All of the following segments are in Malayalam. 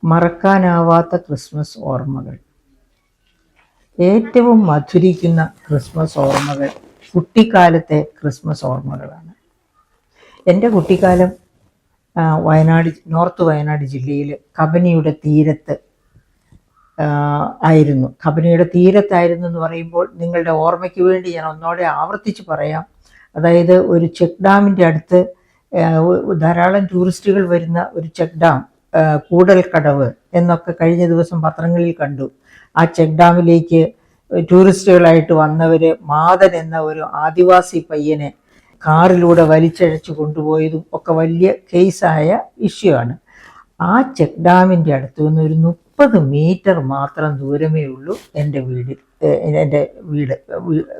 മറക്കാനാവാത്ത ക്രിസ്മസ് ഓർമ്മകൾ. ഏറ്റവും മധുരിക്കുന്ന ക്രിസ്മസ് ഓർമ്മകൾ കുട്ടിക്കാലത്തെ ക്രിസ്മസ് ഓർമ്മകളാണ്. എൻ്റെ കുട്ടിക്കാലം നോർത്ത് വയനാട് ജില്ലയിൽ കബനിയുടെ തീരത്ത് ആയിരുന്നു. കബനിയുടെ തീരത്തായിരുന്നു എന്ന് പറയുമ്പോൾ നിങ്ങളുടെ ഓർമ്മയ്ക്ക് വേണ്ടി ഞാൻ ഒന്നോടെ ആവർത്തിച്ച് പറയാം. അതായത് ഒരു ചെക്ക് ഡാമിൻ്റെ അടുത്ത് ധാരാളം ടൂറിസ്റ്റുകൾ വരുന്ന ഒരു ചെക്ക് ഡാം, കൂടൽക്കടവ് എന്നൊക്കെ കഴിഞ്ഞ ദിവസം പത്രങ്ങളിൽ കണ്ടു. ആ ചെക്ക് ഡാമിലേക്ക് ടൂറിസ്റ്റുകളായിട്ട് വന്നവർ മാതൻ എന്ന ഒരു ആദിവാസി പയ്യനെ കാറിലൂടെ വലിച്ചഴച്ചു കൊണ്ടുപോയതും ഒക്കെ വലിയ കേസായ ഇഷ്യൂ ആണ്. ആ ചെക്ക് ഡാമിൻ്റെ അടുത്ത് നിന്ന് ഒരു 30 മീറ്റർ മാത്രം ദൂരമേ ഉള്ളൂ എൻ്റെ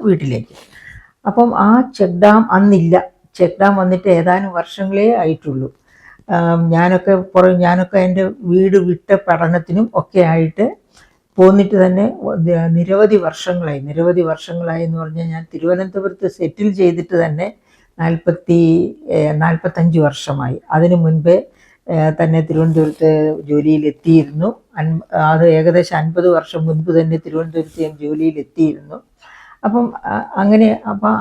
വീട്ടിലേക്ക്. അപ്പം ആ ചെക്ക് ഡാം അന്നില്ല. ചെക്ക് ഡാം വന്നിട്ട് ഏതാനും വർഷങ്ങളേ ആയിട്ടുള്ളൂ. ഞാനൊക്കെ എൻ്റെ വീട് വിട്ട പഠനത്തിനും ഒക്കെ ആയിട്ട് പോന്നിട്ട് തന്നെ നിരവധി വർഷങ്ങളായി എന്ന് പറഞ്ഞാൽ ഞാൻ തിരുവനന്തപുരത്ത് സെറ്റിൽ ചെയ്തിട്ട് തന്നെ 45 വർഷമായി. അതിനു മുൻപേ തന്നെ തിരുവനന്തപുരത്ത് ജോലിയിലെത്തിയിരുന്നു. അത് ഏകദേശം 50 വർഷം മുൻപ് തന്നെ തിരുവനന്തപുരത്ത് ഞാൻ ജോലിയിലെത്തിയിരുന്നു. അപ്പം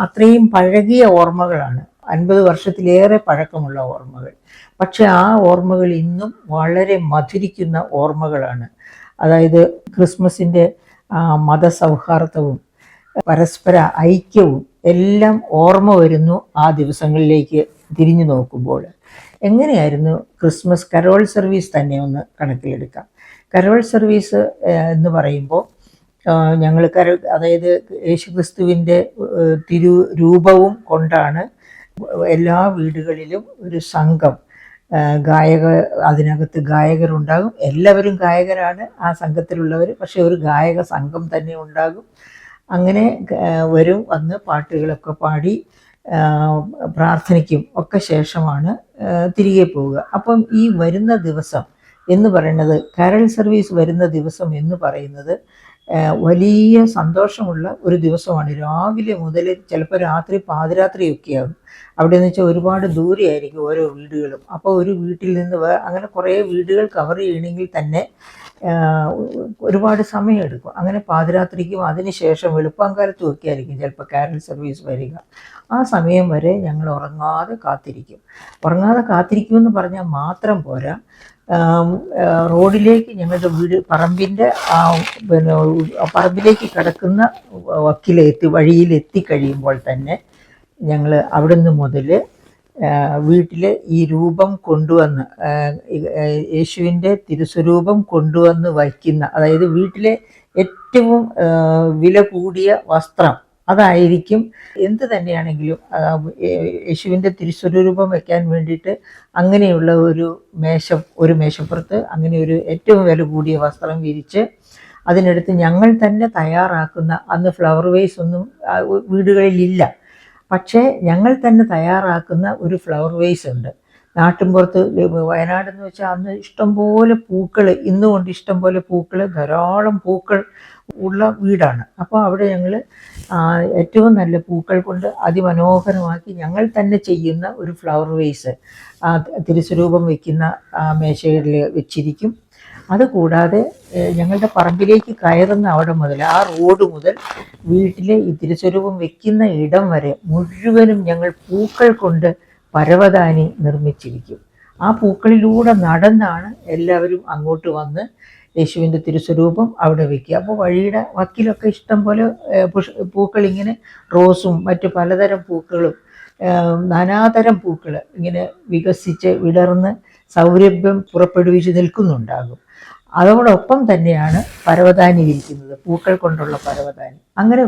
അത്രയും പഴകിയ ഓർമ്മകളാണ്, 50 വർഷത്തിലേറെ പഴക്കമുള്ള ഓർമ്മകൾ. പക്ഷെ ആ ഓർമ്മകൾ ഇന്നും വളരെ മധുരിക്കുന്ന ഓർമ്മകളാണ്. അതായത് ക്രിസ്മസിൻ്റെ മതസൗഹാർദ്ദവും പരസ്പര ഐക്യവും എല്ലാം ഓർമ്മ വരുന്നു ആ ദിവസങ്ങളിലേക്ക് തിരിഞ്ഞു നോക്കുമ്പോൾ. എങ്ങനെയായിരുന്നു ക്രിസ്മസ് കരോൾ സർവീസ് തന്നെ ഒന്ന് കണക്കിലെടുക്കാം. കരോൾ സർവീസ് എന്ന് പറയുമ്പോൾ ഞങ്ങൾ അതായത് യേശുക്രിസ്തുവിൻ്റെ തിരുരൂപവും കൊണ്ടാണ് എല്ലാ വീടുകളിലും ഒരു സംഘം അതിനകത്ത് ഗായകരുണ്ടാകും. എല്ലാവരും ഗായകരാണ് ആ സംഘത്തിലുള്ളവർ, പക്ഷെ ഒരു ഗായക സംഘം തന്നെ ഉണ്ടാകും. അങ്ങനെ വന്ന് പാട്ടുകളൊക്കെ പാടി പ്രാർത്ഥനയ്ക്കും ഒക്കെ ശേഷമാണ് തിരികെ പോവുക. അപ്പം ഈ വരുന്ന ദിവസം എന്ന് പറയുന്നത്, കരോൾ സർവീസ് വരുന്ന ദിവസം എന്ന് പറയുന്നത് വലിയ സന്തോഷമുള്ള ഒരു ദിവസമാണ്. രാവിലെ മുതൽ ചിലപ്പോൾ രാത്രി പാതിരാത്രിയൊക്കെയാകും. അവിടെ എന്ന് വെച്ചാൽ ഒരുപാട് ദൂരെയായിരിക്കും ഓരോ വീടുകളും. അപ്പോൾ ഒരു വീട്ടിൽ നിന്ന് അങ്ങനെ കുറേ വീടുകൾ കവർ ചെയ്യണമെങ്കിൽ തന്നെ ഒരുപാട് സമയമെടുക്കും. അങ്ങനെ പാതിരാത്രിക്കും അതിനുശേഷം വെളുപ്പാങ്കാലത്തും ഒക്കെ ആയിരിക്കും ചിലപ്പോൾ കരോൾ സർവീസ് വരിക. ആ സമയം വരെ ഞങ്ങൾ ഉറങ്ങാതെ കാത്തിരിക്കുമെന്ന് പറഞ്ഞാൽ മാത്രം പോരാ. റോഡിലേക്ക് ഞങ്ങളുടെ വീട് പറമ്പിലേക്ക് കിടക്കുന്ന വഴിയിലെത്തി കഴിയുമ്പോൾ തന്നെ ഞങ്ങൾ അവിടുന്ന് മുതൽ വീട്ടിൽ ഈ രൂപം കൊണ്ടുവന്ന്, യേശുവിൻ്റെ തിരുസ്വരൂപം കൊണ്ടുവന്ന് വയ്ക്കുന്ന, അതായത് വീട്ടിലെ ഏറ്റവും വില കൂടിയ വസ്ത്രം അതായിരിക്കും. എന്ത് തന്നെയാണെങ്കിലും യേശുവിൻ്റെ തിരുസ്വരൂപം വയ്ക്കാൻ വേണ്ടിയിട്ട് അങ്ങനെയുള്ള ഒരു മേശപ്പുറത്ത് അങ്ങനെ ഒരു ഏറ്റവും വില കൂടിയ വസ്ത്രം വിരിച്ച് അതിനടുത്ത് ഞങ്ങൾ തന്നെ തയ്യാറാക്കുന്ന, അന്ന് ഫ്ലവർ വേസ് ഒന്നും വീടുകളിലില്ല, പക്ഷേ ഞങ്ങൾ തന്നെ തയ്യാറാക്കുന്ന ഒരു ഫ്ലവർ വേസ് ഉണ്ട്. നാട്ടിൻപുറത്ത് വയനാടെന്ന് വെച്ചാൽ അന്ന് ഇഷ്ടംപോലെ പൂക്കൾ, ഇന്നുകൊണ്ട് ഇഷ്ടംപോലെ പൂക്കൾ, ധാരാളം പൂക്കൾ ഉള്ള വീടാണ്. അപ്പോൾ അവിടെ ഞങ്ങൾ ഏറ്റവും നല്ല പൂക്കൾ കൊണ്ട് അതിമനോഹരമാക്കി ഞങ്ങൾ തന്നെ ചെയ്യുന്ന ഒരു ഫ്ലവർ വേസ് തിരുസ്വരൂപം വയ്ക്കുന്ന മേശകളിൽ വെച്ചിരിക്കും. അതുകൂടാതെ ഞങ്ങളുടെ പറമ്പിലേക്ക് കയറുന്ന അവിടെ മുതൽ, ആ റോഡ് മുതൽ വീട്ടിലെ ഈ തിരുസ്വരൂപം വെക്കുന്ന ഇടം വരെ മുഴുവനും ഞങ്ങൾ പൂക്കൾ കൊണ്ട് പരവതാനി നിർമ്മിച്ചിരിക്കും. ആ പൂക്കളിലൂടെ നടന്നാണ് എല്ലാവരും അങ്ങോട്ട് വന്ന് യേശുവിൻ്റെ തിരുസ്വരൂപം അവിടെ വയ്ക്കുക. അപ്പോൾ വഴിയുടെ വക്കിലൊക്കെ ഇഷ്ടം പോലെ പൂക്കൾ, ഇങ്ങനെ റോസും മറ്റു പലതരം പൂക്കളും നാനാതരം പൂക്കൾ ഇങ്ങനെ വികസിച്ച് വിടർന്ന് സൗരഭ്യം പുറപ്പെടുവിച്ച് നിൽക്കുന്നുണ്ടാകും. അതോടൊപ്പം തന്നെയാണ് പരവതാനി വിരിക്കുന്നത്, പൂക്കൾ കൊണ്ടുള്ള പരവതാനി. അങ്ങനെ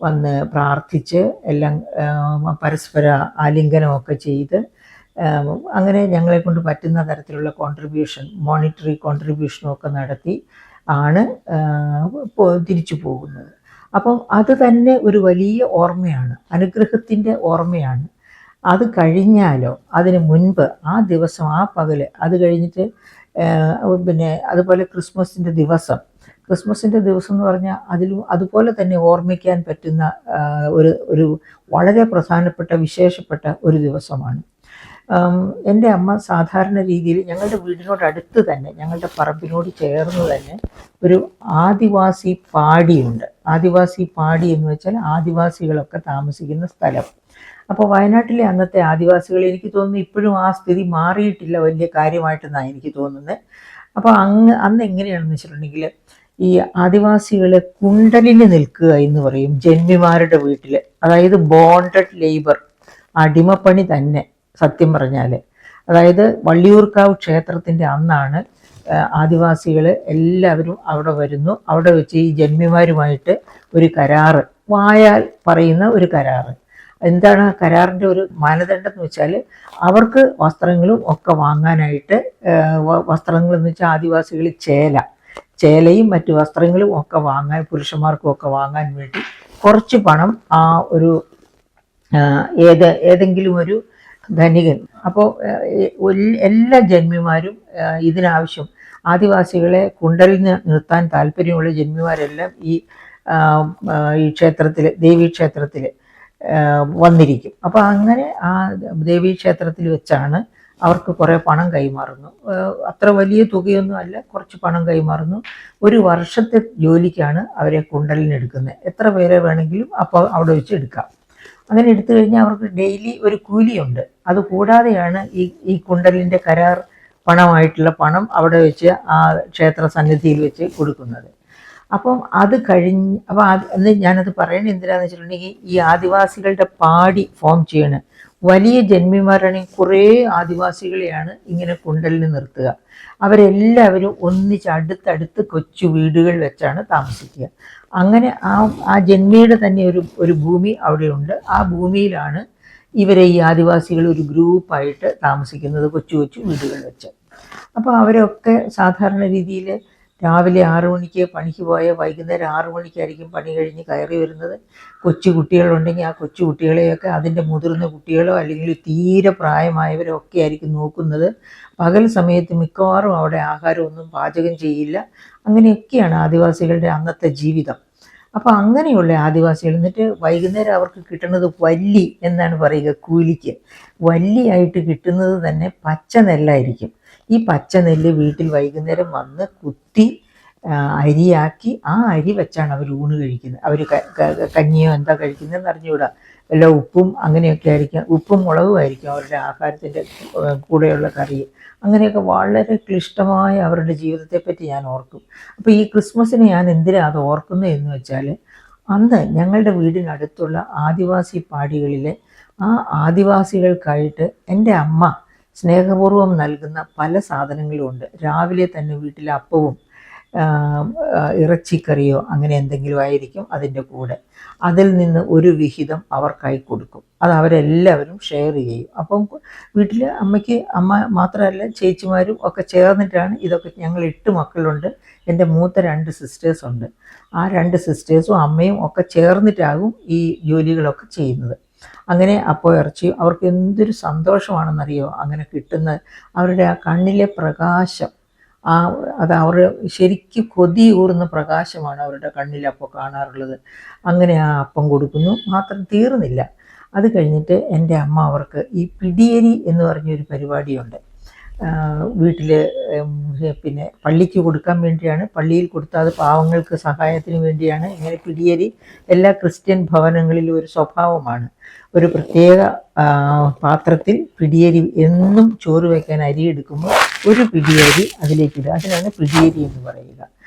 വന്ന് പ്രാർത്ഥിച്ച് എല്ലാം പരസ്പര ആലിംഗനമൊക്കെ ചെയ്ത് അങ്ങനെ ഞങ്ങളെ കൊണ്ട് പറ്റുന്ന തരത്തിലുള്ള മോണിറ്ററി കോൺട്രിബ്യൂഷനും ഒക്കെ നടത്തി ആണ് തിരിച്ചു പോകുന്നത്. അപ്പം അത് തന്നെ ഒരു വലിയ ഓർമ്മയാണ്, അനുഗ്രഹത്തിൻ്റെ ഓർമ്മയാണ്. അത് കഴിഞ്ഞാലോ അതിന് മുൻപ് ആ ദിവസം, ആ പകല്, അത് കഴിഞ്ഞിട്ട് അതുപോലെ ക്രിസ്മസിൻ്റെ ദിവസം എന്ന് പറഞ്ഞാൽ അതുപോലെ തന്നെ ഓർമ്മിക്കാൻ പറ്റുന്ന ഒരു വളരെ പ്രധാനപ്പെട്ട വിശേഷപ്പെട്ട ഒരു ദിവസമാണ്. എൻ്റെ അമ്മ സാധാരണ രീതിയിൽ ഞങ്ങളുടെ വീടിനോട് അടുത്ത് തന്നെ, ഞങ്ങളുടെ പറമ്പിനോട് ചേർന്ന് തന്നെ ഒരു ആദിവാസി പാടിയുണ്ട്. ആദിവാസി പാടി എന്ന് വെച്ചാൽ ആദിവാസികളൊക്കെ താമസിക്കുന്ന സ്ഥലം. അപ്പോൾ വയനാട്ടിലെ അന്നത്തെ ആദിവാസികൾ, എനിക്ക് തോന്നുന്നു ഇപ്പോഴും ആ സ്ഥിതി മാറിയിട്ടില്ല വലിയ കാര്യമായിട്ടെന്നാണ് എനിക്ക് തോന്നുന്നത്. അപ്പോൾ അന്ന് എങ്ങനെയാണെന്ന് വെച്ചിട്ടുണ്ടെങ്കിൽ, ഈ ആദിവാസികളെ കുണ്ടലിന് നിൽക്കുക എന്ന് പറയും ജന്മിമാരുടെ വീട്ടിൽ. അതായത് ബോണ്ടഡ് ലേബർ, അടിമപ്പണി തന്നെ സത്യം പറഞ്ഞാൽ. അതായത് വള്ളിയൂർക്കാവ് ക്ഷേത്രത്തിൻ്റെ അന്നാണ് ആദിവാസികൾ എല്ലാവരും അവിടെ വരുന്നു. അവിടെ വെച്ച് ഈ ജന്മിമാരുമായിട്ട് ഒരു കരാറ്, വായാൽ പറയുന്ന ഒരു കരാറ്. എന്താണ് കരാറിൻ്റെ ഒരു മാനദണ്ഡം എന്ന് വെച്ചാൽ, അവർക്ക് വസ്ത്രങ്ങളും ഒക്കെ വാങ്ങാനായിട്ട്, വസ്ത്രങ്ങൾ എന്ന് വെച്ചാൽ ആദിവാസികൾ ചേലയും മറ്റു വസ്ത്രങ്ങളും ഒക്കെ വാങ്ങാൻ, പുരുഷന്മാർക്കും ഒക്കെ വാങ്ങാൻ വേണ്ടി കുറച്ച് പണം ആ ഒരു ഏതെങ്കിലും ഒരു ധനികൻ, അപ്പോൾ എല്ലാ ജന്മിമാരും ഇതിനാവശ്യം, ആദിവാസികളെ കുണ്ടലിന് നിർത്താൻ താല്പര്യമുള്ള ജന്മിമാരെല്ലാം ഈ ക്ഷേത്രത്തിൽ, ദേവീക്ഷേത്രത്തിൽ വന്നിരിക്കും. അപ്പോൾ അങ്ങനെ ആ ദേവീക്ഷേത്രത്തിൽ വെച്ചാണ് അവർക്ക് കുറേ പണം കൈമാറുന്നു. അത്ര വലിയ തുകയൊന്നും അല്ല, കുറച്ച് പണം കൈമാറുന്നു. ഒരു വർഷത്തെ ജോലിക്കാണ് അവരെ കുണ്ടലിനെടുക്കുന്നത്. എത്ര പേരെ വേണമെങ്കിലും അപ്പോൾ അവിടെ വെച്ച് എടുക്കാം. അങ്ങനെ എടുത്തു കഴിഞ്ഞാൽ അവർക്ക് ഡെയിലി ഒരു കൂലിയുണ്ട്. അത് കൂടാതെയാണ് ഈ കുണ്ടലിൻ്റെ കരാർ പണമായിട്ടുള്ള പണം അവിടെ വെച്ച് ആ ക്ഷേത്ര സന്നിധിയിൽ വെച്ച് കൊടുക്കുന്നത്. അപ്പം അത് കഴിഞ്ഞ്, അപ്പോൾ അന്ന് ഞാനത് പറയണത് എന്തിനാന്ന് വെച്ചിട്ടുണ്ടെങ്കിൽ, ഈ ആദിവാസികളുടെ പാടി ഫോം ചെയ്യണ വലിയ ജന്മിമാരാണെങ്കിൽ കുറേ ആദിവാസികളെയാണ് ഇങ്ങനെ കുണ്ടലിന് നിർത്തുക. അവരെല്ലാവരും ഒന്നിച്ച് അടുത്തടുത്ത് കൊച്ചു വീടുകൾ വെച്ചാണ് താമസിക്കുക. അങ്ങനെ ആ ജന്മിയുടെ തന്നെ ഒരു ഭൂമി അവിടെയുണ്ട്. ആ ഭൂമിയിലാണ് ഇവരെ ഈ ആദിവാസികൾ ഒരു ഗ്രൂപ്പായിട്ട് താമസിക്കുന്നത്, കൊച്ചു കൊച്ചു വീടുകൾ വെച്ച്. അപ്പോൾ അവരൊക്കെ സാധാരണ രീതിയിൽ രാവിലെ 6 മണിക്ക് പണിക്ക് പോയ വൈകുന്നേരം 6 മണിക്കായിരിക്കും പണി കഴിഞ്ഞ് കയറി വരുന്നത്. കൊച്ചു കുട്ടികളുണ്ടെങ്കിൽ ആ കൊച്ചു കുട്ടികളെയൊക്കെ അതിൻ്റെ മുതിർന്ന കുട്ടികളോ അല്ലെങ്കിൽ തീരെ പ്രായമായവരോ ഒക്കെ ആയിരിക്കും നോക്കുന്നത്. പകൽ സമയത്ത് മിക്കവാറും അവിടെ ആഹാരമൊന്നും പാചകം ചെയ്യില്ല. അങ്ങനെയൊക്കെയാണ് ആദിവാസികളുടെ അന്നത്തെ ജീവിതം. അപ്പോൾ അങ്ങനെയുള്ള ആദിവാസികൾ, എന്നിട്ട് വൈകുന്നേരം അവർക്ക് കിട്ടുന്നത് വല്ലി എന്നാണ് പറയുക, കൂലിക്ക്. വല്ലിയായിട്ട് കിട്ടുന്നത് തന്നെ പച്ച നെല്ലായിരിക്കും. ഈ പച്ച നെല്ല് വീട്ടിൽ വൈകുന്നേരം വന്ന് കുത്തി അരിയാക്കി, ആ അരി വെച്ചാണ് അവർ ഊണ് കഴിക്കുന്നത്. അവർ കഞ്ഞിയോ എന്താ കഴിക്കുന്നതെന്ന് അറിഞ്ഞുകൂടാ. വല്ല ഉപ്പും അങ്ങനെയൊക്കെ ആയിരിക്കും, ഉപ്പും മുളകും ആയിരിക്കും അവരുടെ ആഹാരത്തിൻ്റെ കൂടെയുള്ള കറി. അങ്ങനെയൊക്കെ വളരെ ക്ലിഷ്ടമായ അവരുടെ ജീവിതത്തെപ്പറ്റി ഞാൻ ഓർക്കും. അപ്പോൾ ഈ ക്രിസ്മസിന് ഞാൻ എന്തിനാണ് അത് ഓർക്കുന്നത് എന്ന് വെച്ചാൽ, അന്ന് ഞങ്ങളുടെ വീടിനടുത്തുള്ള ആദിവാസി പാടികളിലെ ആ ആദിവാസികൾക്കായിട്ട് എൻ്റെ അമ്മ സ്നേഹപൂർവ്വം നൽകുന്ന പല സാധനങ്ങളുമുണ്ട്. രാവിലെ തന്നെ വീട്ടിൽ അപ്പവും ഇറച്ചിക്കറിയോ അങ്ങനെ എന്തെങ്കിലും ആയിരിക്കും അതിൻ്റെ കൂടെ. അതിൽ നിന്ന് ഒരു വിഹിതം അവർക്കായി കൊടുക്കും. അത് അവരെല്ലാവരും ഷെയർ ചെയ്യും. അപ്പം വീട്ടിൽ അമ്മ മാത്രമല്ല ചേച്ചിമാരും ഒക്കെ ചേർന്നിട്ടാണ് ഇതൊക്കെ. ഞങ്ങൾ 8 മക്കളുണ്ട്. എൻ്റെ മൂത്ത 2 സിസ്റ്റേഴ്സുണ്ട്. ആ 2 സിസ്റ്റേഴ്സും അമ്മയും ഒക്കെ ചേർന്നിട്ടാകും ഈ ജോലികളൊക്കെ ചെയ്യുന്നത്. അങ്ങനെ അപ്പോൾ ഇറച്ചി അവർക്ക് എന്തൊരു സന്തോഷമാണെന്നറിയോ അങ്ങനെ കിട്ടുന്നത്. അവരുടെ ആ കണ്ണിലെ പ്രകാശം, അത് അവർ ശരിക്കും കൊതിയൂറുന്ന പ്രകാശമാണ് അവരുടെ കണ്ണിൽ അപ്പോൾ കാണാറുള്ളത്. അങ്ങനെ ആ അപ്പം കൊടുക്കുന്നു. മാത്രം തീർന്നില്ല. അത് കഴിഞ്ഞിട്ട് എൻ്റെ അമ്മ അവർക്ക് ഈ പിടിയരി എന്ന് പറഞ്ഞൊരു പരിപാടിയുണ്ട് വീട്ടിൽ. പിന്നെ പള്ളിക്ക് കൊടുക്കാൻ വേണ്ടിയാണ്. പള്ളിയിൽ കൊടുത്താൽ അത് പാവങ്ങൾക്ക് സഹായത്തിന് വേണ്ടിയാണ്. ഇങ്ങനെ പിടിയരി എല്ലാ ക്രിസ്ത്യൻ ഭവനങ്ങളിലും ഒരു സ്വഭാവമാണ്. ഒരു പ്രത്യേക പാത്രത്തിൽ പിടിയരി, എന്നും ചോറ് വയ്ക്കാൻ അരി എടുക്കുമ്പോൾ ഒരു പിടിയരി അതിലേക്കിടുക. അതിനാണ് പിടിയരി എന്ന് പറയുക.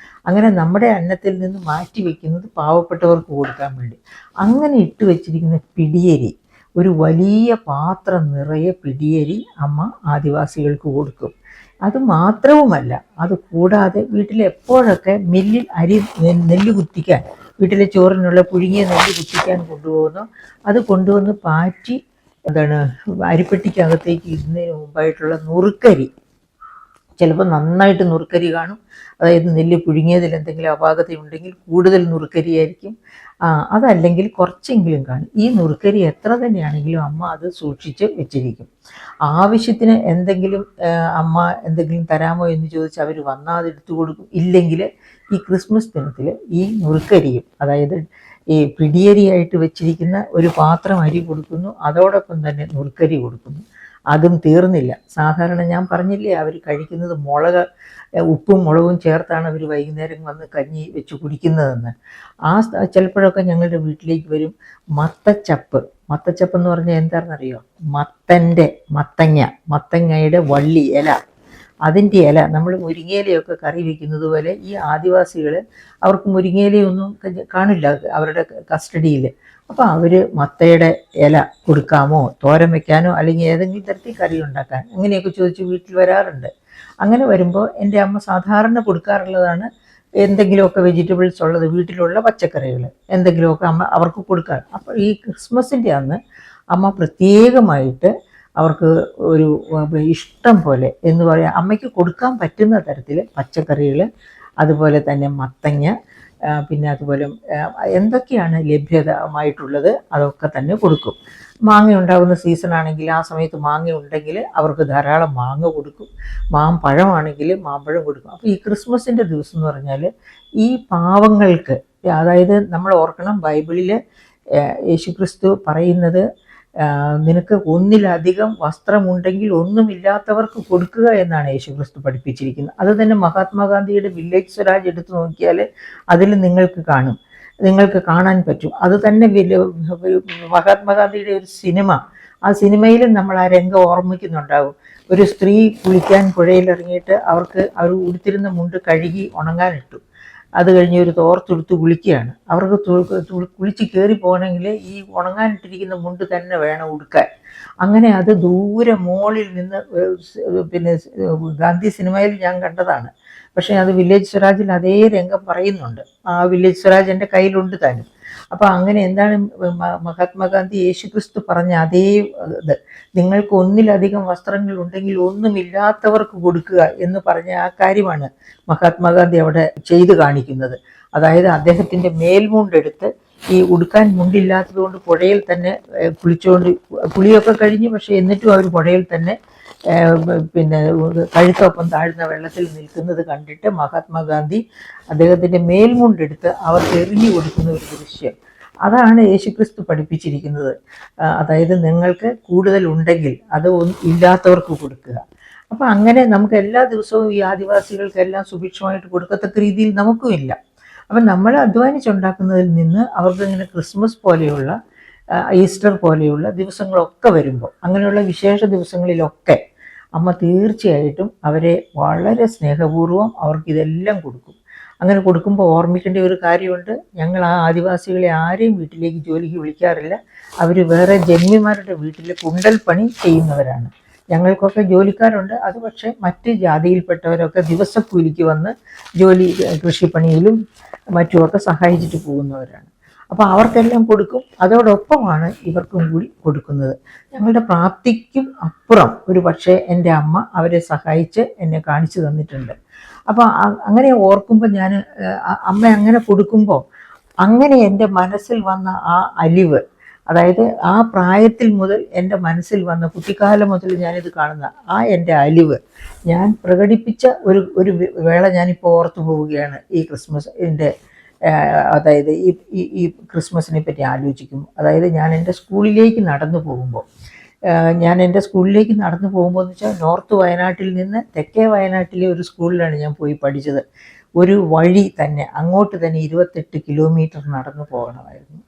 അങ്ങനെ നമ്മുടെ അന്നത്തിൽ നിന്ന് മാറ്റി വയ്ക്കുന്നത് പാവപ്പെട്ടവർക്ക് കൊടുക്കാൻ വേണ്ടി. അങ്ങനെ ഇട്ട് വെച്ചിരിക്കുന്ന പിടിയരി, ഒരു വലിയ പാത്രം നിറയെ പിടിയരി അമ്മ ആദിവാസികൾക്ക് കൊടുക്കും. അത് മാത്രവുമല്ല, അത് കൂടാതെ വീട്ടിൽ എപ്പോഴൊക്കെ മില്ലിൽ നെല്ല് കുത്തിക്കാൻ, വീട്ടിലെ ചോറിനുള്ള പുഴുങ്ങിയ നെല്ല് കുത്തിക്കാൻ കൊണ്ടുപോകുന്നു, അത് കൊണ്ടുവന്ന് പാറ്റി അരിപ്പെട്ടിക്കകത്തേക്ക് ഇടുന്നതിന് മുമ്പായിട്ടുള്ള നുറുക്കരി, ചിലപ്പോൾ നന്നായിട്ട് നുറുക്കരി കാണും. അതായത് നെല്ല് പുഴുങ്ങിയതിൽ എന്തെങ്കിലും അപാകതയുണ്ടെങ്കിൽ കൂടുതൽ നുറുക്കരിയായിരിക്കും. അതല്ലെങ്കിൽ കുറച്ചെങ്കിലും കാണും. ഈ നുറുക്കരി എത്ര തന്നെയാണെങ്കിലും അമ്മ അത് സൂക്ഷിച്ച് വെച്ചിരിക്കും. ആവശ്യത്തിന് എന്തെങ്കിലും അമ്മ എന്തെങ്കിലും തരാമോ എന്ന് ചോദിച്ച് അവർ വന്നാൽ അത് എടുത്തു കൊടുക്കും. ഇല്ലെങ്കിൽ ഈ ക്രിസ്മസ് ദിനത്തിൽ ഈ നുറുക്കരിയും, അതായത് ഈ പിടിയരിയായിട്ട് വെച്ചിരിക്കുന്ന ഒരു പാത്രം അരി കൊടുക്കുന്നു, അതോടൊപ്പം തന്നെ നുറുക്കരി കൊടുക്കുന്നു. അതും തീർന്നില്ല. സാധാരണ ഞാൻ പറഞ്ഞില്ലേ അവർ കഴിക്കുന്നത് ഉപ്പും മുളകും ചേർത്താണ് അവർ വൈകുന്നേരം വന്ന് കഞ്ഞി വെച്ച് കുടിക്കുന്നതെന്ന്. ചിലപ്പോഴൊക്കെ ഞങ്ങളുടെ വീട്ടിലേക്ക് വരും മത്തച്ചപ്പ് എന്ന് പറഞ്ഞാൽ എന്താണെന്നറിയോ? മത്തങ്ങയുടെ വള്ളി ഇല, അതിൻ്റെ ഇല നമ്മൾ മുരിങ്ങയിലയൊക്കെ കറി വയ്ക്കുന്നത് പോലെ ഈ ആദിവാസികൾ, അവർക്ക് മുരിങ്ങയിലയൊന്നും കാണില്ല അവരുടെ കസ്റ്റഡിയിൽ. അപ്പോൾ അവർ മത്തയുടെ ഇല കൊടുക്കാമോ, തോരൻ വയ്ക്കാനോ അല്ലെങ്കിൽ ഏതെങ്കിലും തരത്തിൽ കറി ഉണ്ടാക്കാൻ, അങ്ങനെയൊക്കെ ചോദിച്ച് വീട്ടിൽ വരാറുണ്ട്. അങ്ങനെ വരുമ്പോൾ എൻ്റെ അമ്മ സാധാരണ കൊടുക്കാറുള്ളതാണ് എന്തെങ്കിലുമൊക്കെ വെജിറ്റബിൾസ് ഉള്ളത്, വീട്ടിലുള്ള പച്ചക്കറികൾ എന്തെങ്കിലുമൊക്കെ അമ്മ അവർക്ക് കൊടുക്കാറ്. അപ്പോൾ ഈ ക്രിസ്മസിൻ്റെ അന്ന് അമ്മ പ്രത്യേകമായിട്ട് അവർക്ക് ഒരു ഇഷ്ടം പോലെ എന്ന് പറയാം, അമ്മയ്ക്ക് കൊടുക്കാൻ പറ്റുന്ന തരത്തിൽ പച്ചക്കറികൾ, അതുപോലെ തന്നെ മത്തങ്ങ, പിന്നെ അതുപോലെ എന്തൊക്കെയാണ് ലഭ്യതമായിട്ടുള്ളത് അതൊക്കെ തന്നെ കൊടുക്കും. മാങ്ങ ഉണ്ടാകുന്ന സീസണാണെങ്കിൽ ആ സമയത്ത് മാങ്ങ ഉണ്ടെങ്കിൽ അവർക്ക് ധാരാളം മാങ്ങ കൊടുക്കും. മാമ്പഴമാണെങ്കിൽ മാമ്പഴം കൊടുക്കും. അപ്പോൾ ഈ ക്രിസ്മസിൻ്റെ ദിവസം എന്ന് പറഞ്ഞാൽ ഈ പാവങ്ങൾക്ക്, അതായത് നമ്മൾ ഓർക്കണം, ബൈബിളിൽ യേശുക്രിസ്തു പറയുന്നത് നിനക്ക് ഒന്നിലധികം വസ്ത്രമുണ്ടെങ്കിൽ ഒന്നുമില്ലാത്തവർക്ക് കൊടുക്കുക എന്നാണ് യേശുക്രിസ്തു പഠിപ്പിച്ചിരിക്കുന്നത്. അത് തന്നെ മഹാത്മാഗാന്ധിയുടെ വില്ലേജ് സ്വരാജ് എടുത്തു നോക്കിയാൽ അതിൽ നിങ്ങൾക്ക് കാണാൻ പറ്റും. അത് തന്നെ മഹാത്മാഗാന്ധിയുടെ ഒരു സിനിമ, ആ സിനിമയിലും നമ്മൾ ആ രംഗം ഓർമ്മിക്കുന്നുണ്ടാവും. ഒരു സ്ത്രീ കുളിക്കാൻ പുഴയിലിറങ്ങിയിട്ട് അവർ ഉടുത്തിരുന്ന മുണ്ട് കഴുകി ഉണങ്ങാനിട്ടു. അത് കഴിഞ്ഞ് ഒരു തോർത്തെടുത്ത് കുളിക്കുകയാണ്. അവർക്ക് കുളിച്ച് കയറി പോകണമെങ്കിൽ ഈ ഉണങ്ങാനിട്ടിരിക്കുന്ന മുണ്ട് തന്നെ വേണം ഉടുക്കാൻ. അങ്ങനെ അത് ദൂരെ മോളിൽ നിന്ന്, പിന്നെ ഗാന്ധി സിനിമയിൽ ഞാൻ കണ്ടതാണ്. പക്ഷേ അത് വില്ലേജ് സ്വരാജിൽ അതേ രംഗം പറയുന്നുണ്ട്. ആ വില്ലേജ് സ്വരാജ് എൻ്റെ കയ്യിലുണ്ട് താനും. അപ്പോൾ അങ്ങനെ എന്താണ് മഹാത്മാഗാന്ധി യേശുക്രിസ്തു പറഞ്ഞ അതേ ഇത്, നിങ്ങൾക്ക് ഒന്നിലധികം വസ്ത്രങ്ങൾ ഉണ്ടെങ്കിൽ ഒന്നുമില്ലാത്തവർക്ക് കൊടുക്കുക എന്ന് പറഞ്ഞ ആ കാര്യമാണ് മഹാത്മാഗാന്ധി അവിടെ ചെയ്തു കാണിക്കുന്നത്. അതായത് അദ്ദേഹത്തിൻ്റെ മേൽമുണ്ടെടുത്ത്, ഈ ഉടുക്കാൻ മുണ്ടില്ലാത്തത് കൊണ്ട് പുഴയിൽ തന്നെ കുളിയൊക്കെ കഴിഞ്ഞു, പക്ഷേ എന്നിട്ടും അവർ പുഴയിൽ തന്നെ പിന്നെ കഴുത്തൊപ്പം താഴ്ന്ന വെള്ളത്തിൽ നിൽക്കുന്നത് കണ്ടിട്ട് മഹാത്മാഗാന്ധി അദ്ദേഹത്തിൻ്റെ മേൽമുണ്ടെടുത്ത് അവർക്ക് എറിഞ്ഞു കൊടുക്കുന്ന ഒരു ദൃശ്യം, അതാണ് യേശുക്രിസ്തു പഠിപ്പിച്ചിരിക്കുന്നത്. അതായത് നിങ്ങൾക്ക് കൂടുതൽ ഉണ്ടെങ്കിൽ അത് ഇല്ലാത്തവർക്ക് കൊടുക്കുക. അപ്പം അങ്ങനെ നമുക്ക് എല്ലാ ദിവസവും ഈ ആദിവാസികൾക്കെല്ലാം സുഭിക്ഷമായിട്ട് കൊടുക്കത്തക്ക രീതിയിൽ നമുക്കും ഇല്ല. അപ്പം നമ്മൾ അധ്വാനിച്ചുണ്ടാക്കുന്നതിൽ നിന്ന് അവർക്ക് ഇങ്ങനെ ക്രിസ്മസ് പോലെയുള്ള, ഈസ്റ്റർ പോലെയുള്ള ദിവസങ്ങളൊക്കെ വരുമ്പോൾ, അങ്ങനെയുള്ള വിശേഷ ദിവസങ്ങളിലൊക്കെ അമ്മ തീർച്ചയായിട്ടും അവരെ വളരെ സ്നേഹപൂർവ്വം അവർക്കിതെല്ലാം കൊടുക്കും. അങ്ങനെ കൊടുക്കുമ്പോൾ ഓർമ്മിക്കേണ്ട ഒരു കാര്യമുണ്ട്, ഞങ്ങൾ ആ ആദിവാസികളെ ആരെയും വീട്ടിലേക്ക് ജോലിക്ക് വിളിക്കാറില്ല. അവർ വേറെ ജന്മിമാരുടെ വീട്ടിൽ കുണ്ടൽ പണി ചെയ്യുന്നവരാണ്. ഞങ്ങൾക്കൊക്കെ ജോലിക്കാരുണ്ട്, അത് പക്ഷേ മറ്റ് ജാതിയിൽപ്പെട്ടവരൊക്കെ ദിവസക്കൂലിക്ക് വന്ന് കൃഷിപ്പണിയിലും മറ്റുമൊക്കെ സഹായിച്ചിട്ട് പോകുന്നവരാണ്. അപ്പോൾ അവർക്കെല്ലാം കൊടുക്കും. അതോടൊപ്പമാണ് ഇവർക്കും കൂടി കൊടുക്കുന്നത്. ഞങ്ങളുടെ പ്രാപ്തിക്കും അപ്പുറം ഒരു പക്ഷേ എൻ്റെ അമ്മ അവരെ സഹായിച്ച് എന്നെ കാണിച്ചു തന്നിട്ടുണ്ട്. അപ്പോൾ അങ്ങനെ ഓർക്കുമ്പോൾ ഞാൻ അമ്മ അങ്ങനെ കൊടുക്കുമ്പോൾ അങ്ങനെ എൻ്റെ മനസ്സിൽ വന്ന ആ അലിവ്, അതായത് ആ പ്രായത്തിൽ മുതൽ എൻ്റെ മനസ്സിൽ വന്ന, കുട്ടിക്കാലം മുതൽ ഞാനിത് കാണുന്ന ആ എൻ്റെ അലിവ് ഞാൻ പ്രകടിപ്പിച്ച ഒരു വേള ഞാനിപ്പോൾ ഓർത്തു പോവുകയാണ് ഈ ക്രിസ്മസിൻ്റെ. അതായത് ഈ ക്രിസ്മസിനെ പറ്റി ആലോചിക്കും. അതായത് ഞാൻ എൻ്റെ സ്കൂളിലേക്ക് നടന്നു പോകുമ്പോൾ എന്ന് വെച്ചാൽ നോർത്ത് വയനാട്ടിൽ നിന്ന് തെക്കേ വയനാട്ടിലെ ഒരു സ്കൂളിലാണ് ഞാൻ പോയി പഠിച്ചത്. ഒരു വഴി തന്നെ അങ്ങോട്ട് തന്നെ 28 കിലോമീറ്റർ നടന്നു പോകണമായിരുന്നു.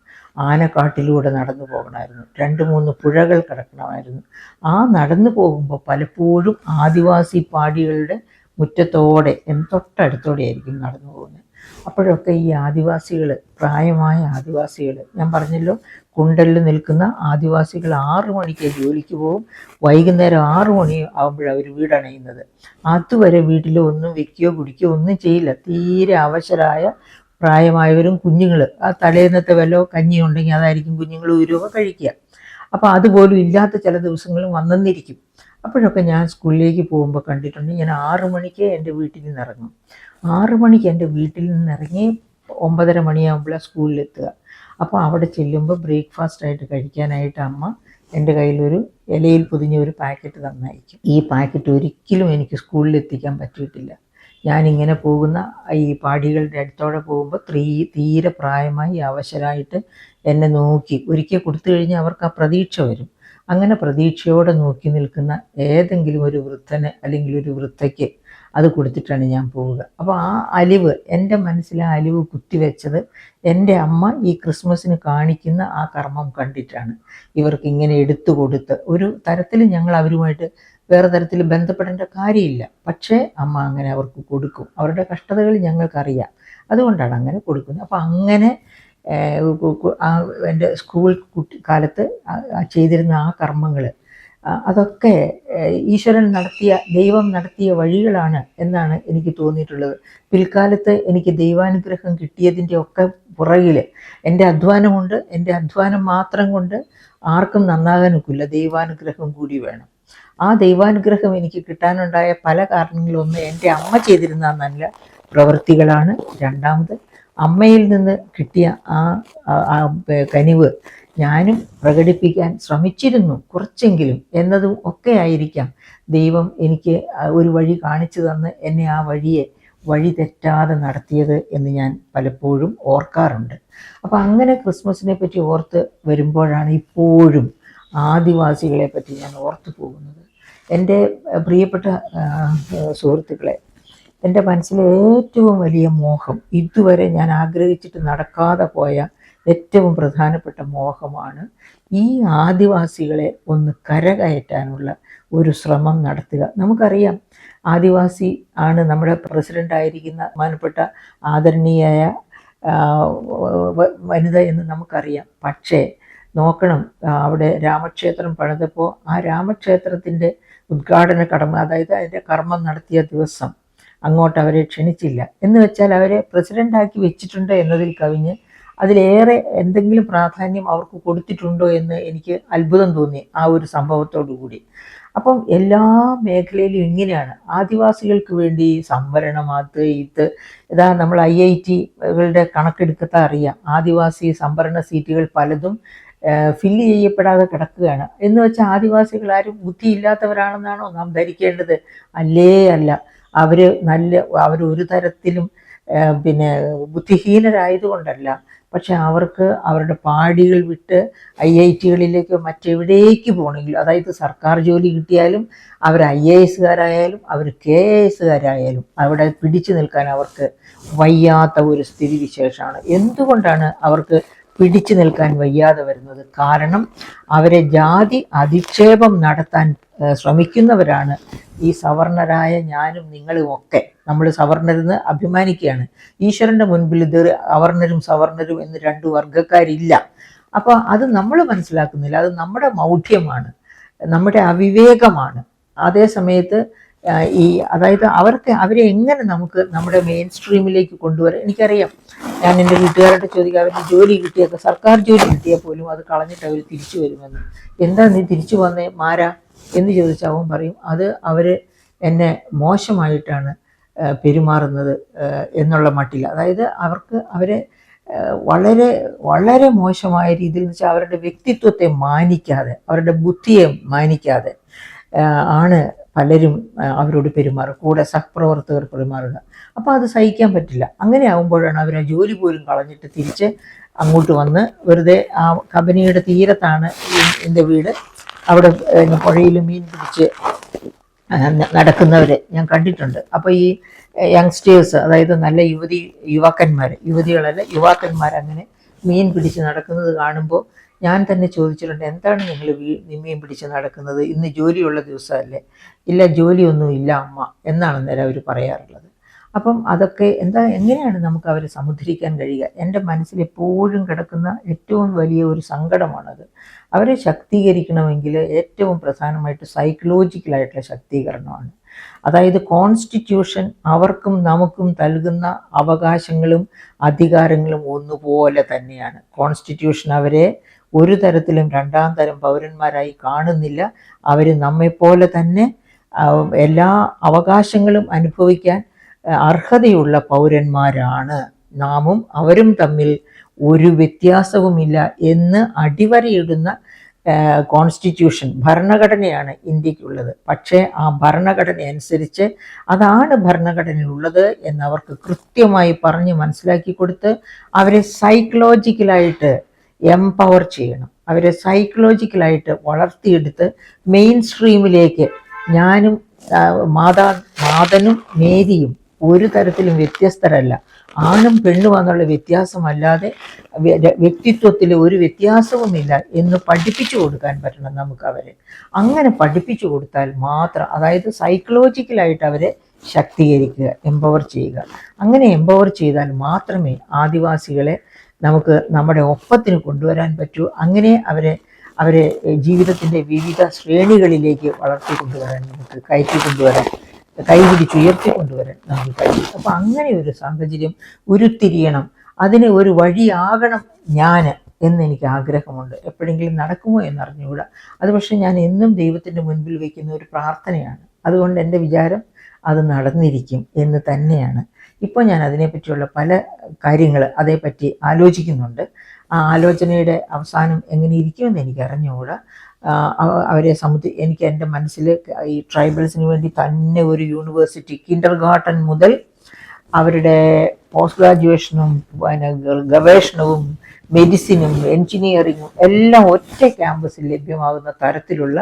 ആനക്കാട്ടിലൂടെ നടന്നു പോകണമായിരുന്നു. 2-3 പുഴകൾ കിടക്കണമായിരുന്നു. ആ നടന്നു പോകുമ്പോൾ പലപ്പോഴും ആദിവാസി പാടികളുടെ മുറ്റത്തോടെ തൊട്ടടുത്തോടെ ആയിരിക്കും നടന്നു പോകുന്നത്. അപ്പോഴൊക്കെ ഈ ആദിവാസികൾ, പ്രായമായ ആദിവാസികൾ, ഞാൻ പറഞ്ഞല്ലോ കുണ്ടലിൽ നിൽക്കുന്ന ആദിവാസികൾ 6 മണിക്ക് ജോലിക്ക് പോകും. വൈകുന്നേരം 6 മണി ആകുമ്പോഴാണ് അവർ വീടണയുന്നത്. അതുവരെ വീട്ടിൽ ഒന്നും വെക്കുകയോ കുടിക്കുകയോ ഒന്നും ചെയ്യില്ല. തീരെ അവശരായ പ്രായമായവരും കുഞ്ഞുങ്ങൾ, ആ തലേന്നത്തെ വല്ലോ കഞ്ഞി ഉണ്ടെങ്കിൽ അതായിരിക്കും കുഞ്ഞുങ്ങൾ ഉരുവ കഴിക്കുക. അപ്പോൾ അതുപോലും ഇല്ലാത്ത ചില ദിവസങ്ങളും വന്നെന്നിരിക്കും. അപ്പോഴൊക്കെ ഞാൻ സ്കൂളിലേക്ക് പോകുമ്പോൾ കണ്ടിട്ടുണ്ട്, ഞാൻ 6 മണിക്ക് എൻ്റെ വീട്ടിൽ നിന്ന് ഇറങ്ങും. 6 മണിക്ക് എൻ്റെ വീട്ടിൽ നിന്നിറങ്ങി 9:30 മണിയാകുമ്പോഴാണ് സ്കൂളിലെത്തുക. അപ്പോൾ അവിടെ ചെല്ലുമ്പോൾ ബ്രേക്ക്ഫാസ്റ്റായിട്ട് കഴിക്കാനായിട്ട് അമ്മ എൻ്റെ കയ്യിലൊരു ഇലയിൽ പൊതിഞ്ഞ ഒരു പാക്കറ്റ് തന്നയക്കും. ഈ പാക്കറ്റ് ഒരിക്കലും എനിക്ക് സ്കൂളിലെത്തിക്കാൻ പറ്റിയിട്ടില്ല. ഞാനിങ്ങനെ പോകുന്ന ഈ പാടികളുടെ അടുത്തോടെ പോകുമ്പോൾ തീരെ പ്രായമായി അവശരായിട്ട് എന്നെ നോക്കി ഒരിക്കൽ കൊടുത്തു കഴിഞ്ഞാൽ അവർക്ക് ആ പ്രതീക്ഷ വരും. അങ്ങനെ പ്രതീക്ഷയോടെ നോക്കി നിൽക്കുന്ന ഏതെങ്കിലും ഒരു വൃദ്ധന് അല്ലെങ്കിൽ ഒരു വൃദ്ധയ്ക്ക് അത് കൊടുത്തിട്ടാണ് ഞാൻ പോവുക. അപ്പോൾ ആ അലിവ്, എൻ്റെ മനസ്സിലെ അലിവ് കുത്തിവെച്ചത് എൻ്റെ അമ്മ ഈ ക്രിസ്മസിന് കാണിക്കുന്ന ആ കർമ്മം കണ്ടിട്ടാണ്. ഇവർക്ക് ഇങ്ങനെ എടുത്തു കൊടുത്ത് ഒരു തരത്തിൽ ഞങ്ങൾ അവരുമായിട്ട് വേറെ തരത്തിൽ ബന്ധപ്പെടേണ്ട കാര്യമില്ല. പക്ഷേ അമ്മ അങ്ങനെ അവർക്ക് കൊടുക്കും. അവരുടെ കഷ്ടതകൾ ഞങ്ങൾക്കറിയാം, അതുകൊണ്ടാണ് അങ്ങനെ കൊടുക്കുന്നത്. അപ്പോൾ അങ്ങനെ എൻ്റെ സ്കൂൾ കാലത്ത് ചെയ്തിരുന്ന ആ കർമ്മങ്ങൾ അതൊക്കെ ഈശ്വരൻ നടത്തിയ, ദൈവം നടത്തിയ വഴികളാണ് എന്നാണ് എനിക്ക് തോന്നിയിട്ടുള്ളത്. പിൽക്കാലത്ത് എനിക്ക് ദൈവാനുഗ്രഹം കിട്ടിയതിൻ്റെ ഒക്കെ പുറകിൽ എൻ്റെ അധ്വാനമുണ്ട്. എൻ്റെ അധ്വാനം മാത്രം കൊണ്ട് ആർക്കും നന്നാകാൻ ഒക്കില്ല, ദൈവാനുഗ്രഹം കൂടി വേണം. ആ ദൈവാനുഗ്രഹം എനിക്ക് കിട്ടാനുണ്ടായ പല കാരണങ്ങളൊന്ന് എൻ്റെ അമ്മ ചെയ്തിരുന്ന നല്ല പ്രവൃത്തികളാണ്. രണ്ടാമത് അമ്മയിൽ നിന്ന് കിട്ടിയ ആ കനിവ് ഞാനും പ്രകടിപ്പിക്കാൻ ശ്രമിച്ചിരുന്നു കുറച്ചെങ്കിലും എന്നതും ഒക്കെ ആയിരിക്കാം ദൈവം എനിക്ക് ഒരു വഴി കാണിച്ചു തന്ന് എന്നെ ആ വഴി തെറ്റാതെ നടത്തിയത് എന്ന് ഞാൻ പലപ്പോഴും ഓർക്കാറുണ്ട്. അപ്പം അങ്ങനെ ക്രിസ്മസിനെ പറ്റി ഓർത്ത് വരുമ്പോഴാണ് ഇപ്പോഴും ആദിവാസികളെ പറ്റി ഞാൻ ഓർത്തു പോകുന്നത്. എൻ്റെ പ്രിയപ്പെട്ട സുഹൃത്തുക്കളെ, എൻ്റെ മനസ്സിലെ ഏറ്റവും വലിയ മോഹം, ഇതുവരെ ഞാൻ ആഗ്രഹിച്ചിട്ട് നടക്കാതെ പോയ ഏറ്റവും പ്രധാനപ്പെട്ട മോഹമാണ് ഈ ആദിവാസികളെ ഒന്ന് കരകയറ്റാനുള്ള ഒരു ശ്രമം നടത്തുക. നമുക്കറിയാം, ആദിവാസി ആണ് നമ്മുടെ പ്രസിഡൻ്റായിരിക്കുന്ന ബഹുമാനപ്പെട്ട ആദരണീയായ വനിത എന്ന് നമുക്കറിയാം. പക്ഷേ നോക്കണം, അവിടെ രാമക്ഷേത്രം പണിതപ്പോൾ ആ രാമക്ഷേത്രത്തിൻ്റെ ഉദ്ഘാടന കർമ്മം, അതായത് അതിൻ്റെ കർമ്മം നടത്തിയ ദിവസം അങ്ങോട്ട് അവരെ ക്ഷണിച്ചില്ല. എന്ന് വെച്ചാൽ അവരെ പ്രസിഡൻ്റാക്കി വെച്ചിട്ടുണ്ട് എന്നതിൽ കവിഞ്ഞ് അതിലേറെ എന്തെങ്കിലും പ്രാധാന്യം അവർക്ക് കൊടുത്തിട്ടുണ്ടോ എന്ന് എനിക്ക് അത്ഭുതം തോന്നി ആ ഒരു സംഭവത്തോടു കൂടി. അപ്പം എല്ലാ മേഖലയിലും ഇങ്ങനെയാണ്. ആദിവാസികൾക്ക് വേണ്ടി സംവരണം, ഇതാ നമ്മൾ IIT-കളുടെ കണക്കെടുക്കത്ത അറിയാം, ആദിവാസി സംവരണ സീറ്റുകൾ പലതും ഫില്ല് ചെയ്യപ്പെടാതെ കിടക്കുകയാണ്. എന്ന് വെച്ചാൽ ആദിവാസികൾ ആരും ബുദ്ധിയില്ലാത്തവരാണെന്നാണോ നാം ധരിക്കേണ്ടത്? അല്ല. അവരൊരു തരത്തിലും ബുദ്ധിഹീനരായതുകൊണ്ടല്ല. പക്ഷെ അവർക്ക് അവരുടെ പാടികൾ വിട്ട് IIT-കളിലേക്ക് മറ്റെവിടേക്ക് പോകണമെങ്കിലും, അതായത് സർക്കാർ ജോലി കിട്ടിയാലും അവർ IAS-കാരായാലും അവർ KAS-കാരായാലും അവിടെ പിടിച്ചു നിൽക്കാൻ അവർക്ക് വയ്യാത്ത ഒരു സ്ഥിതിവിശേഷമാണ്. എന്തുകൊണ്ടാണ് അവർക്ക് പിടിച്ചു നിൽക്കാൻ വയ്യാതെ വരുന്നത്? കാരണം അവരെ ജാതി അധിക്ഷേപം നടത്താൻ ശ്രമിക്കുന്നവരാണ് ഈ സവർണരായ ഞാനും നിങ്ങളും ഒക്കെ. നമ്മൾ സവർണരെന്ന് അഭിമാനിക്കുകയാണ്. ഈശ്വരൻ്റെ മുൻപിൽ അവർണരും സവർണരും എന്ന് രണ്ട് വർഗക്കാരില്ല. അപ്പോൾ അത് നമ്മൾ മനസ്സിലാക്കുന്നില്ല. അത് നമ്മുടെ മൗഢ്യമാണ്, നമ്മുടെ അവിവേകമാണ്. അതേ സമയത്ത് അതായത് അവരെ എങ്ങനെ നമുക്ക് നമ്മുടെ മെയിൻ സ്ട്രീമിലേക്ക് കൊണ്ടുവരാം? എനിക്കറിയാം, ഞാൻ എൻ്റെ വീട്ടുകാരോട് ചോദിക്കുക, അവരുടെ ജോലി കിട്ടിയൊക്കെ, സർക്കാർ ജോലി കിട്ടിയാൽ പോലും അത് കളഞ്ഞിട്ട് അവർ തിരിച്ചു വരുമെന്ന്. എന്താ നീ തിരിച്ചു വന്നേ മാരാ എന്ന് ചോദിച്ചാൽ അവൻ പറയും, അത് അവർ എന്നെ മോശമായിട്ടാണ് പെരുമാറുന്നത് എന്നുള്ള മട്ടിൽ. അതായത് അവരെ വളരെ വളരെ മോശമായ രീതിയിൽ എന്ന് വെച്ചാൽ അവരുടെ വ്യക്തിത്വത്തെ മാനിക്കാതെ, അവരുടെ ബുദ്ധിയെ മാനിക്കാതെ ആണ് പലരും അവരോട് പെരുമാറുക, കൂടെ സഹപ്രവർത്തകർ പെരുമാറുക. അപ്പോൾ അത് സഹിക്കാൻ പറ്റില്ല. അങ്ങനെ ആകുമ്പോഴാണ് അവർ ആ ജോലി പോലും കളഞ്ഞിട്ട് തിരിച്ച് അങ്ങോട്ട് വന്ന് വെറുതെ ആ കബനിയുടെ തീരത്താണ് എൻ്റെ വീട്, അവിടെ പുഴയിൽ മീൻ പിടിച്ച് നടക്കുന്നവരെ ഞാൻ കണ്ടിട്ടുണ്ട്. അപ്പോൾ ഈ യങ്സ്റ്റേഴ്സ്, അതായത് നല്ല യുവതികളല്ല യുവാക്കന്മാർ അങ്ങനെ മീൻ പിടിച്ച് നടക്കുന്നത് കാണുമ്പോൾ ഞാൻ തന്നെ ചോദിച്ചിട്ടുണ്ട്, എന്താണ് നിങ്ങൾ മീൻ പിടിച്ച് നടക്കുന്നത്? ഇന്ന് ജോലിയുള്ള ദിവസമല്ലേ? ഇല്ല, ജോലിയൊന്നും ഇല്ല അമ്മ എന്നാണ് അന്നേരം അവർ പറയാറുള്ളത്. അപ്പം അതൊക്കെ എങ്ങനെയാണ് നമുക്ക് അവരെ സമുദ്ധരിക്കാൻ കഴിയുക? എൻ്റെ മനസ്സിൽ എപ്പോഴും കിടക്കുന്ന ഏറ്റവും വലിയ ഒരു സങ്കടമാണത്. അവരെ ശക്തീകരിക്കണമെങ്കിൽ ഏറ്റവും പ്രധാനമായിട്ട് സൈക്കോളജിക്കലായിട്ടുള്ള ശക്തീകരണമാണ്. അതായത് കോൺസ്റ്റിറ്റ്യൂഷൻ അവർക്കും നമുക്കും നൽകുന്ന അവകാശങ്ങളും അധികാരങ്ങളും ഒന്നുപോലെ തന്നെയാണ്. കോൺസ്റ്റിറ്റ്യൂഷൻ അവരെ ഒരു തരത്തിലും രണ്ടാം തരം പൗരന്മാരായി കാണുന്നില്ല. അവർ നമ്മെപ്പോലെ തന്നെ എല്ലാ അവകാശങ്ങളും അനുഭവിക്കാൻ അർഹതയുള്ള പൗരന്മാരാണ്. നാമും അവരും തമ്മിൽ ഒരു വ്യത്യാസവുമില്ല എന്ന് അടിവരയിടുന്ന കോൺസ്റ്റിറ്റ്യൂഷൻ, ഭരണഘടനയാണ് ഇന്ത്യക്കുള്ളത്. പക്ഷേ ആ ഭരണഘടന അനുസരിച്ച് അതാണ് ഭരണഘടനയിലുള്ളത് എന്നവർക്ക് കൃത്യമായി പറഞ്ഞ് മനസ്സിലാക്കി കൊടുത്ത് അവരെ സൈക്കോളജിക്കലായിട്ട് എംപവർ ചെയ്യണം. അവരെ സൈക്കോളജിക്കലായിട്ട് വളർത്തിയെടുത്ത് മെയിൻ സ്ട്രീമിലേക്ക് ഞാനും മാതനും മേരിയും ഒരു തരത്തിലും വ്യത്യസ്തരല്ല, ആണും പെണ്ണും എന്നുള്ള വ്യത്യാസമല്ലാതെ വ്യക്തിത്വത്തിൽ ഒരു വ്യത്യാസവുമില്ല എന്ന് പഠിപ്പിച്ചു കൊടുക്കാൻ പറ്റണം നമുക്ക് അവരെ. അങ്ങനെ പഠിപ്പിച്ചു കൊടുത്താൽ മാത്രം, അതായത് സൈക്കോളജിക്കലായിട്ട് അവരെ ശക്തീകരിക്കുക, എംപവർ ചെയ്യുക. അങ്ങനെ എംപവർ ചെയ്താൽ മാത്രമേ ആദിവാസികളെ നമുക്ക് നമ്മുടെ ഒപ്പത്തിന് കൊണ്ടുവരാൻ പറ്റൂ. അങ്ങനെ അവരെ ജീവിതത്തിൻ്റെ വിവിധ ശ്രേണികളിലേക്ക് വളർത്തി കൊണ്ടുവരാൻ, നമുക്ക് കയറ്റി കൊണ്ടുവരാൻ, കൈപിടിച്ചുയർത്തി കൊണ്ടുവരാൻ നമുക്ക് കഴിയും. അപ്പം അങ്ങനെ ഒരു സാഹചര്യം ഉരുത്തിരിയണം, അതിന് ഒരു വഴിയാകണം ഞാൻ എന്നെനിക്ക് ആഗ്രഹമുണ്ട്. എപ്പോഴെങ്കിലും നടക്കുമോ എന്നറിഞ്ഞുകൂടാ. അത് പക്ഷേ ഞാൻ എന്നും ദൈവത്തിൻ്റെ മുൻപിൽ വയ്ക്കുന്ന ഒരു പ്രാർത്ഥനയാണ്. അതുകൊണ്ട് എൻ്റെ വിചാരം അത് നടന്നിരിക്കും എന്ന് തന്നെയാണ്. ഇപ്പോൾ ഞാൻ അതിനെപ്പറ്റിയുള്ള പല കാര്യങ്ങൾ അതേപ്പറ്റി ആലോചിക്കുന്നുണ്ട്. ആ ആലോചനയുടെ അവസാനം എങ്ങനെ ഇരിക്കുമെന്ന് എനിക്ക് അറിഞ്ഞുകൂടാ. അവരെ എനിക്ക് എൻ്റെ മനസ്സിൽ ഈ ട്രൈബൽസിന് വേണ്ടി തന്നെ ഒരു യൂണിവേഴ്സിറ്റി, കിൻഡർ ഗാർട്ടൻ മുതൽ അവരുടെ പോസ്റ്റ് ഗ്രാജുവേഷനും പിന്നെ ഗവേഷണവും മെഡിസിനും എൻജിനീയറിങ്ങും എല്ലാം ഒറ്റ ക്യാമ്പസിൽ ലഭ്യമാകുന്ന തരത്തിലുള്ള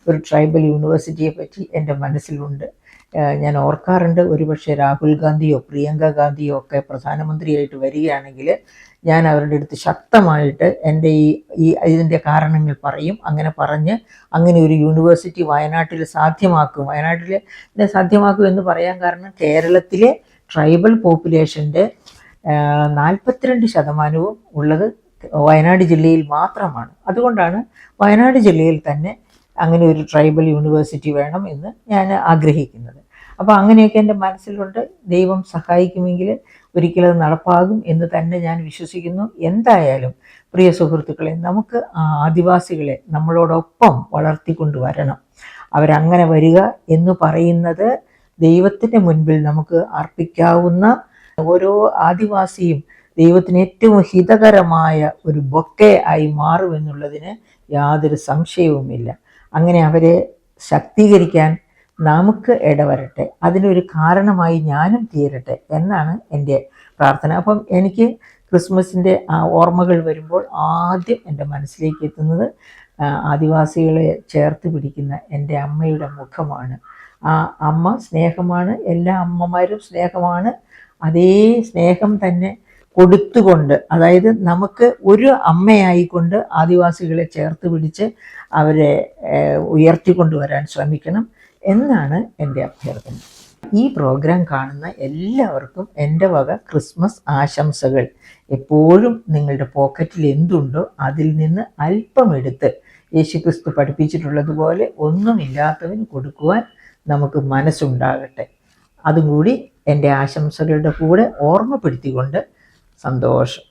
ഒരു ട്രൈബൽ യൂണിവേഴ്സിറ്റിയെ പറ്റി എൻ്റെ മനസ്സിലുണ്ട്. ഞാൻ ഓർക്കാറുണ്ട്, ഒരുപക്ഷെ രാഹുൽ ഗാന്ധിയോ പ്രിയങ്ക ഗാന്ധിയോ ഒക്കെ പ്രധാനമന്ത്രിയായിട്ട് വരികയാണെങ്കിൽ ഞാൻ അവരുടെ അടുത്ത് ശക്തമായിട്ട് എൻ്റെ ഇതിൻ്റെ കാരണങ്ങൾ പറയും. അങ്ങനെ പറഞ്ഞ് അങ്ങനെ ഒരു യൂണിവേഴ്സിറ്റി വയനാട്ടിൽ സാധ്യമാക്കും. വയനാട്ടിൽ സാധ്യമാക്കും എന്ന് പറയാൻ കാരണം കേരളത്തിലെ ട്രൈബൽ പോപ്പുലേഷൻ്റെ 42% ഉള്ളത് വയനാട് ജില്ലയിൽ മാത്രമാണ്. അതുകൊണ്ടാണ് വയനാട് ജില്ലയിൽ തന്നെ അങ്ങനെ ഒരു ട്രൈബൽ യൂണിവേഴ്സിറ്റി വേണം എന്ന് ഞാൻ ആഗ്രഹിക്കുന്നത്. അപ്പോൾ അങ്ങനെയൊക്കെ എൻ്റെ മനസ്സിലുണ്ട്. ദൈവം സഹായിക്കുമെങ്കിൽ ഒരിക്കലും നടപ്പാകും എന്ന് തന്നെ ഞാൻ വിശ്വസിക്കുന്നു. എന്തായാലും പ്രിയ സുഹൃത്തുക്കളെ, നമുക്ക് ആദിവാസികളെ നമ്മളോടൊപ്പം വളർത്തിക്കൊണ്ടുവരണം. അവരങ്ങനെ വരിക എന്ന് പറയുന്നത് ദൈവത്തിൻ്റെ മുൻപിൽ നമുക്ക് അർപ്പിക്കാവുന്ന, ഓരോ ആദിവാസിയും ദൈവത്തിന് ഏറ്റവും ഹിതകരമായ ഒരു ബൊക്കെ ആയി മാറുമെന്നുള്ളതിന് യാതൊരു സംശയവുമില്ല. അങ്ങനെ അവരെ ശക്തീകരിക്കാൻ നമുക്ക് ഇടവരട്ടെ, അതിനൊരു കാരണമായി ഞാനും തീരട്ടെ എന്നാണ് എൻ്റെ പ്രാർത്ഥന. അപ്പം എനിക്ക് ക്രിസ്മസിൻ്റെ ഓർമ്മകൾ വരുമ്പോൾ ആദ്യം എൻ്റെ മനസ്സിലേക്ക് എത്തുന്നത് ആദിവാസികളെ ചേർത്ത് പിടിക്കുന്ന എൻ്റെ അമ്മയുടെ മുഖമാണ്. ആ അമ്മ സ്നേഹമാണ്, എല്ലാ അമ്മമാരും സ്നേഹമാണ്. അതേ സ്നേഹം തന്നെ കൊടുത്തുകൊണ്ട്, അതായത് നമുക്ക് ഒരു അമ്മയായിക്കൊണ്ട് ആദിവാസികളെ ചേർത്ത് പിടിച്ച് അവരെ ഉയർത്തിക്കൊണ്ടുവരാൻ ശ്രമിക്കണം എന്നാണ് എൻ്റെ അഭ്യർത്ഥന. ഈ പ്രോഗ്രാം കാണുന്ന എല്ലാവർക്കും എൻ്റെ വക ക്രിസ്മസ് ആശംസകൾ. എപ്പോഴും നിങ്ങളുടെ പോക്കറ്റിൽ എന്തുണ്ടോ അതിൽ നിന്ന് അല്പമെടുത്ത് യേശുക്രിസ്തു പഠിപ്പിച്ചിട്ടുള്ളതുപോലെ ഒന്നുമില്ലാത്തവന് കൊടുക്കുവാൻ നമുക്ക് മനസ്സുണ്ടാകട്ടെ. അതും കൂടി എൻ്റെ ആശംസകളുടെ കൂടെ ഓർമ്മപ്പെടുത്തിക്കൊണ്ട് സന്തോഷം.